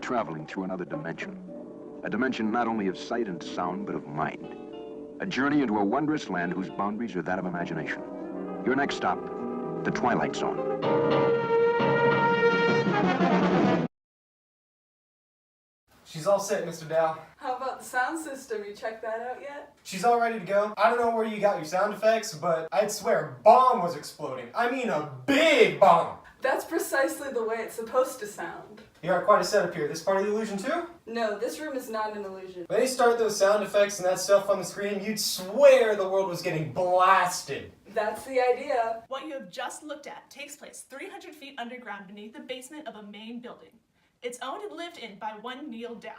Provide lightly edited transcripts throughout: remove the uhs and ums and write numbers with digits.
traveling through another dimension. A dimension not only of sight and sound, but of mind. A journey into a wondrous land whose boundaries are that of imagination. Your next stop, the Twilight Zone. She's all set, Mr. Dow. How about the sound system? You checked that out yet? She's all ready to go. I don't know where you got your sound effects, but I'd swear a bomb was exploding. I mean a big bomb! That's precisely the way it's supposed to sound. You got quite a setup here. This part of the illusion too? No, this room is not an illusion. When they start those sound effects and that stuff on the screen, you'd swear the world was getting blasted. That's the idea. What you have just looked at takes place 300 feet underground beneath the basement of a main building. It's owned and lived in by one Neil Dow.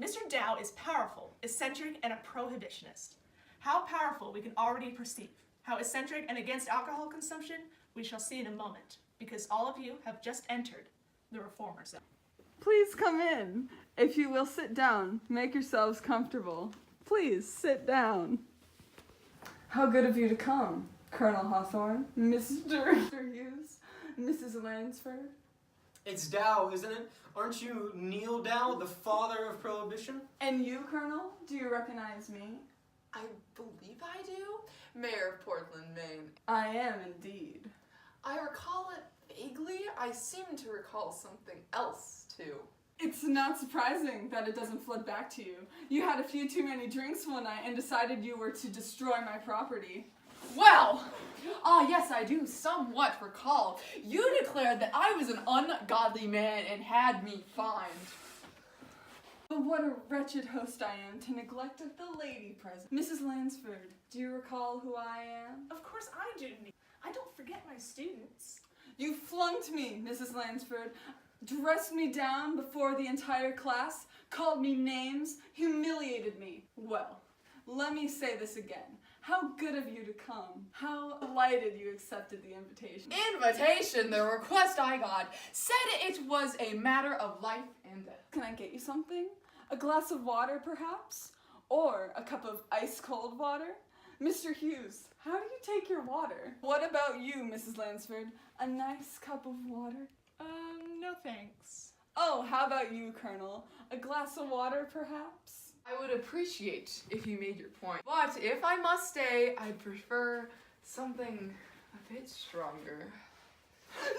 Mr. Dow is powerful, eccentric, and a prohibitionist. How powerful we can already perceive. How eccentric and against alcohol consumption we shall see in a moment, because all of you have just entered the Reformer Zone. Please come in. If you will sit down, make yourselves comfortable. Please sit down. How good of you to come, Colonel Hawthorne, Mr. Hughes, Mrs. Lansford. It's Dow, isn't it? Aren't you Neil Dow, the father of Prohibition? And you, Colonel, do you recognize me? I believe I do. Mayor of Portland, Maine. I am indeed. I recall it vaguely. I seem to recall something else, too. It's not surprising that it doesn't flood back to you. You had a few too many drinks one night and decided you were to destroy my property. Well, yes, I do somewhat recall. You declared that I was an ungodly man and had me fined. But what a wretched host I am to neglect the lady present. Mrs. Lansford, do you recall who I am? Of course I do. I don't forget my students. You flunked me, Mrs. Lansford, dressed me down before the entire class, called me names, humiliated me. Well, let me say this again. How good of you to come. How delighted you accepted the invitation. Invitation, the request I got, said it was a matter of life and death. Can I get you something? A glass of water, perhaps? Or a cup of ice-cold water? Mr. Hughes, how do you take your water? What about you, Mrs. Lansford? A nice cup of water? No thanks. Oh, how about you, Colonel? A glass of water, perhaps? I would appreciate if you made your point. But if I must say, I'd prefer something a bit stronger.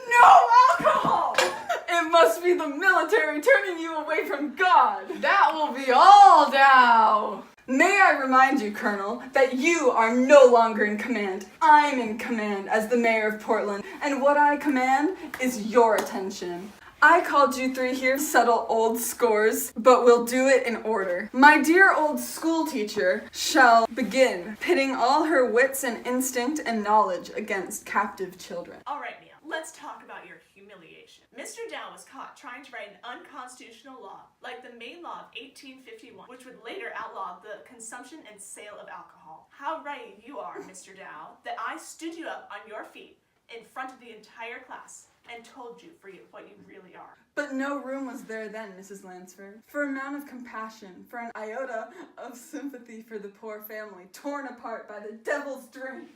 No alcohol! It must be the military turning you away from God. That will be all, Dow! May I remind you, Colonel, that you are no longer in command. I'm in command as the mayor of Portland, and what I command is your attention. I called you three here to settle old scores, but we'll do it in order. My dear old school teacher shall begin pitting all her wits and instinct and knowledge against captive children. All right, Neil, let's talk about your humiliation. Mr. Dow was caught trying to write an unconstitutional law, like the Maine Law of 1851, which would later outlaw the consumption and sale of alcohol. How right you are, Mr. Dow, that I stood you up on your feet in front of the entire class and told you for what you really are. But no room was there then, Mrs. Lansford, for an amount of compassion, for an iota of sympathy for the poor family torn apart by the devil's drink.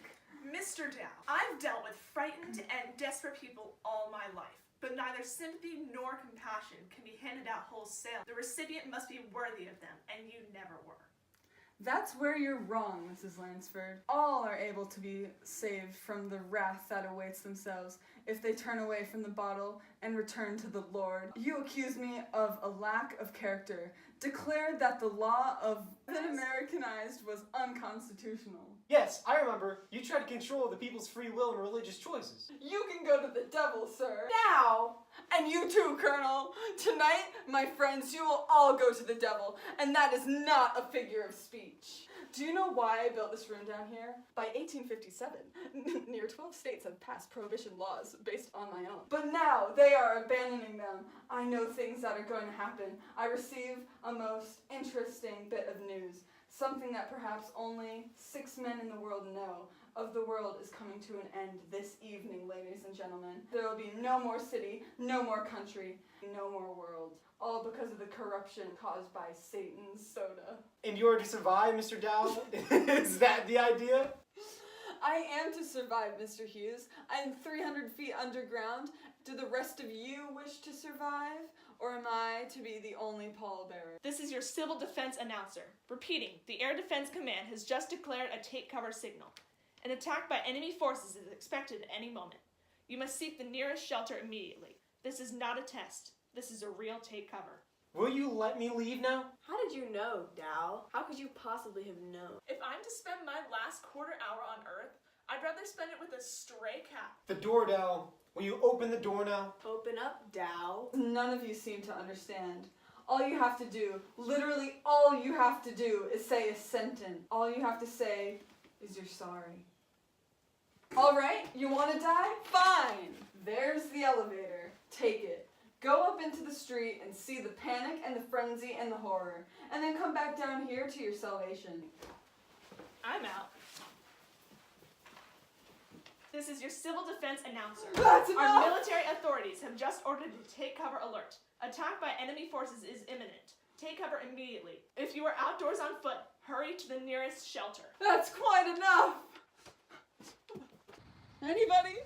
Mr. Dow, I've dealt with frightened and desperate people all my life, but neither sympathy nor compassion can be handed out wholesale. The recipient must be worthy of them, and you never were. That's where you're wrong, Mrs. Lansford. All are able to be saved from the wrath that awaits themselves if they turn away from the bottle and return to the Lord. You accuse me of a lack of character, declared that the law of the Americanized was unconstitutional. Yes, I remember. You tried to control the people's free will and religious choices. You can go to the devil, sir. Dow! And you too, Colonel. Tonight, my friends, you will all go to the devil, and that is not a figure of speech. Do you know why I built this room down here? By 1857, near 12 states have passed prohibition laws based on my own. But now they are abandoning them. I know things that are going to happen. I receive a most interesting bit of news. Something that perhaps only 6 men in the world know. Of the world is coming to an end this evening, ladies and gentlemen. There will be no more city, no more country, no more world. All because of the corruption caused by Satan's soda. And you are to survive, Mr. Dow? Is that the idea? I am to survive, Mr. Hughes. I am 300 feet underground. Do the rest of you wish to survive? Or am I to be the only pallbearer? This is your civil defense announcer. Repeating, the Air Defense Command has just declared a take cover signal. An attack by enemy forces is expected at any moment. You must seek the nearest shelter immediately. This is not a test. This is a real take cover. Will you let me leave now? How did you know, Dow? How could you possibly have known? If I'm to spend my last quarter hour on Earth, I'd rather spend it with a stray cat. The door, Dow. Will you open the door now? Open up, Dow. None of you seem to understand. All you have to do, literally all you have to do, is say a sentence. All you have to say is you're sorry. Alright, you want to die? Fine! There's the elevator. Take it. Go up into the street and see the panic and the frenzy and the horror. And then come back down here to your salvation. I'm out. This is your civil defense announcer. That's Our enough! military authorities have just ordered a take cover alert. Attack by enemy forces is imminent. Take cover immediately. If you are outdoors on foot, hurry to the nearest shelter. That's quite enough! Anybody?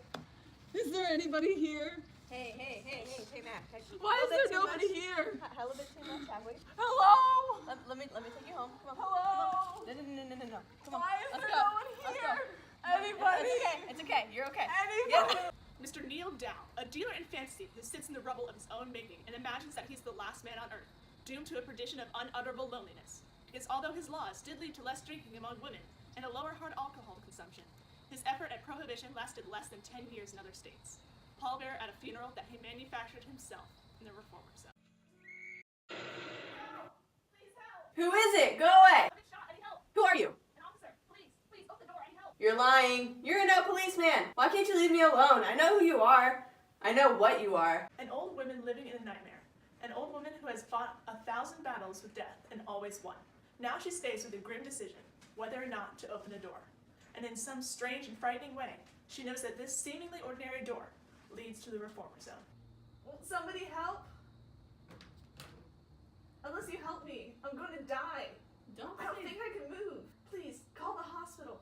Is there anybody here? Hey, Mac. Why is there nobody here? A little bit too much, have we? Hello? Let me take you home. Come on. Hello? No. Come on. Why is Let's there go. no one Let's here? go. Anybody? It's okay. You're okay. Anybody? Mr. Neil Dow, a dealer in fantasy who sits in the rubble of his own making and imagines that he's the last man on Earth, doomed to a perdition of unutterable loneliness. Because although his laws did lead to less drinking among women and a lower hard alcohol consumption, his effort at prohibition lasted less than 10 years in other states. Pallbearer at a funeral that he manufactured himself in the reformer zone. Please help! Who is it? Go away. I've been shot. I need help. Who are you? An officer. Please, open the door. I need help. You're lying. You're no policeman. Why can't you leave me alone? I know who you are. I know what you are. An old woman living in a nightmare. An old woman who has fought 1,000 battles with death and always won. Now she stays with a grim decision, whether or not to open a door. And in some strange and frightening way, she knows that this seemingly ordinary door leads to the reformer zone. Won't somebody help? Unless you help me, I'm going to die. I don't think I can move. Please, call the hospital.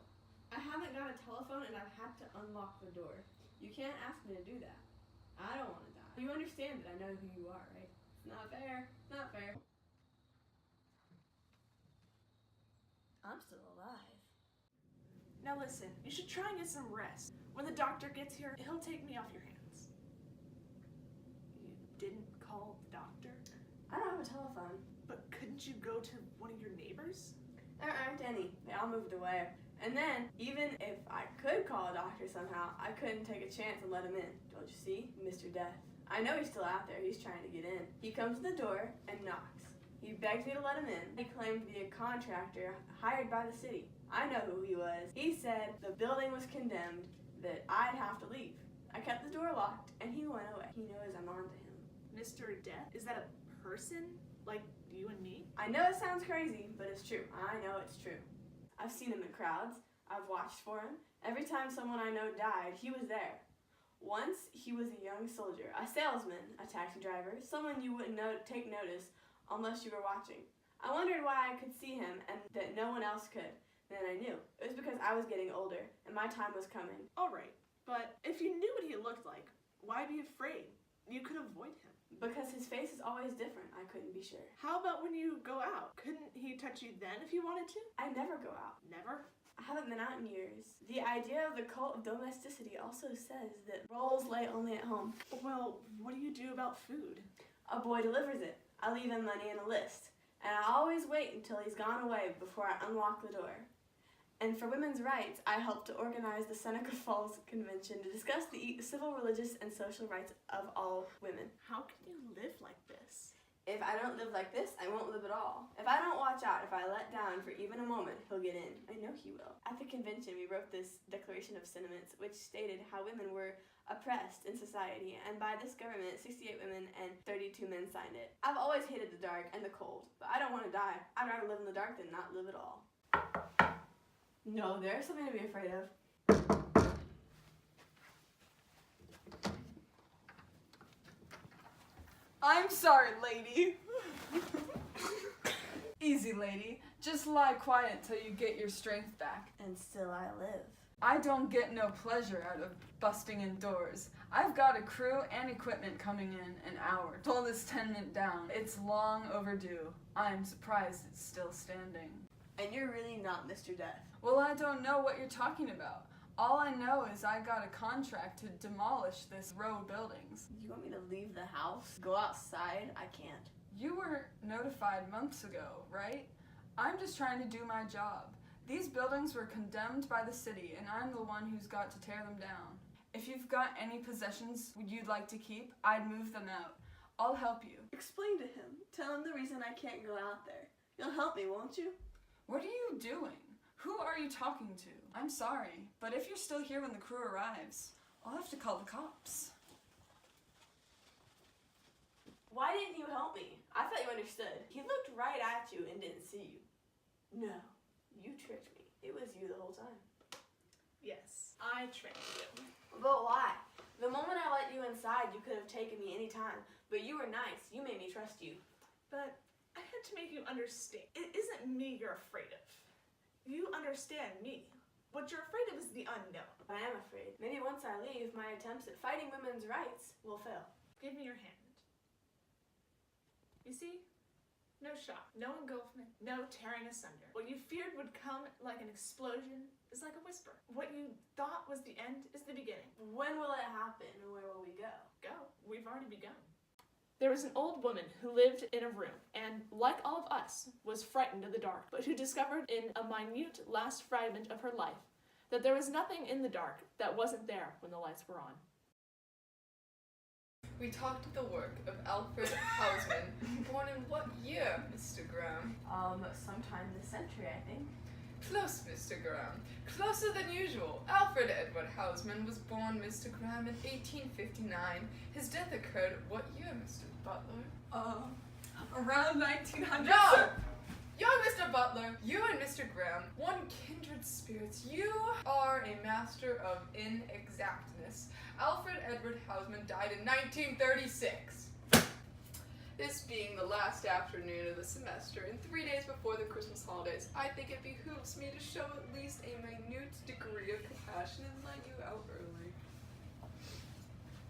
I haven't got a telephone and I've had to unlock the door. You can't ask me to do that. I don't want to die. You understand that I know who you are, right? It's not fair. Not fair. I'm still alive. Now listen, you should try and get some rest. When the doctor gets here, he'll take me off your hands. You didn't call the doctor? I don't have a telephone. But couldn't you go to one of your neighbors? There aren't any. They all moved away. And then, even if I could call a doctor somehow, I couldn't take a chance and let him in. Don't you see? Mr. Death. I know he's still out there. He's trying to get in. He comes to the door and knocks. He begs me to let him in. He claimed to be a contractor hired by the city. I know who he was. He said the building was condemned, that I'd have to leave. I kept the door locked, and he went away. He knows I'm on to him. Mr. Death? Is that a person? Like you and me? I know it sounds crazy, but it's true. I know it's true. I've seen him in crowds. I've watched for him. Every time someone I know died, he was there. Once, he was a young soldier, a salesman, a taxi driver, someone you wouldn't take notice unless you were watching. I wondered why I could see him and that no one else could. Then I knew. It was because I was getting older and my time was coming. Alright, but if you knew what he looked like, why be afraid? You could avoid him. Because his face is always different, I couldn't be sure. How about when you go out? Couldn't he touch you then if you wanted to? I never go out. Never? I haven't been out in years. The idea of the cult of domesticity also says that roles lay only at home. Well, what do you do about food? A boy delivers it. I leave him money and a list. And I always wait until he's gone away before I unlock the door. And for women's rights, I helped to organize the Seneca Falls Convention to discuss the civil, religious, and social rights of all women. How can you live like this? If I don't live like this, I won't live at all. If I don't watch out, if I let down for even a moment, he'll get in. I know he will. At the convention, we wrote this Declaration of Sentiments, which stated how women were oppressed in society, and by this government, 68 women and 32 men signed it. I've always hated the dark and the cold, but I don't want to die. I'd rather live in the dark than not live at all. No, there's something to be afraid of. I'm sorry, lady. Easy, lady. Just lie quiet till you get your strength back. And still I live. I don't get no pleasure out of busting in doors. I've got a crew and equipment coming in an hour. Pull this tenement down. It's long overdue. I'm surprised it's still standing. And you're really not Mr. Death. Well, I don't know what you're talking about. All I know is I got a contract to demolish this row of buildings. You want me to leave the house? Go outside? I can't. You were notified months ago, right? I'm just trying to do my job. These buildings were condemned by the city, and I'm the one who's got to tear them down. If you've got any possessions you'd like to keep, I'd move them out. I'll help you. Explain to him. Tell him the reason I can't go out there. You'll help me, won't you? What are you doing? Who are you talking to? I'm sorry, but if you're still here when the crew arrives, I'll have to call the cops. Why didn't you help me? I thought you understood. He looked right at you and didn't see you. No, you tricked me. It was you the whole time. Yes, I tricked you. But why? The moment I let you inside, you could have taken me any time. But you were nice. You made me trust you. But I had to make you understand. It isn't me you're afraid of. You understand me. What you're afraid of is the unknown. I am afraid. Maybe once I leave, my attempts at fighting women's rights will fail. Give me your hand. You see? No shock, no engulfment, no tearing asunder. What you feared would come like an explosion is like a whisper. What you thought was the end is the beginning. When will it happen and where will we go? Go. We've already begun. There was an old woman who lived in a room and, like all of us, was frightened of the dark, but who discovered in a minute last fragment of her life that there was nothing in the dark that wasn't there when the lights were on. We talked of the work of Alfred Hausmann, born in what year, Mr. Graham? Sometime this century, I think. Close, Mr. Graham. Closer than usual. Alfred Edward Hausmann was born, Mr. Graham, in 1859. His death occurred at what year, Mr. Butler? Around 1900. No! Young Mr. Butler, you and Mr. Graham, one kindred spirits. You are a master of inexactness. Alfred Edward Hausmann died in 1936. This being the last afternoon of the semester and 3 days before the Christmas holidays, I think it behooves me to show at least a minute degree of compassion and let you out early.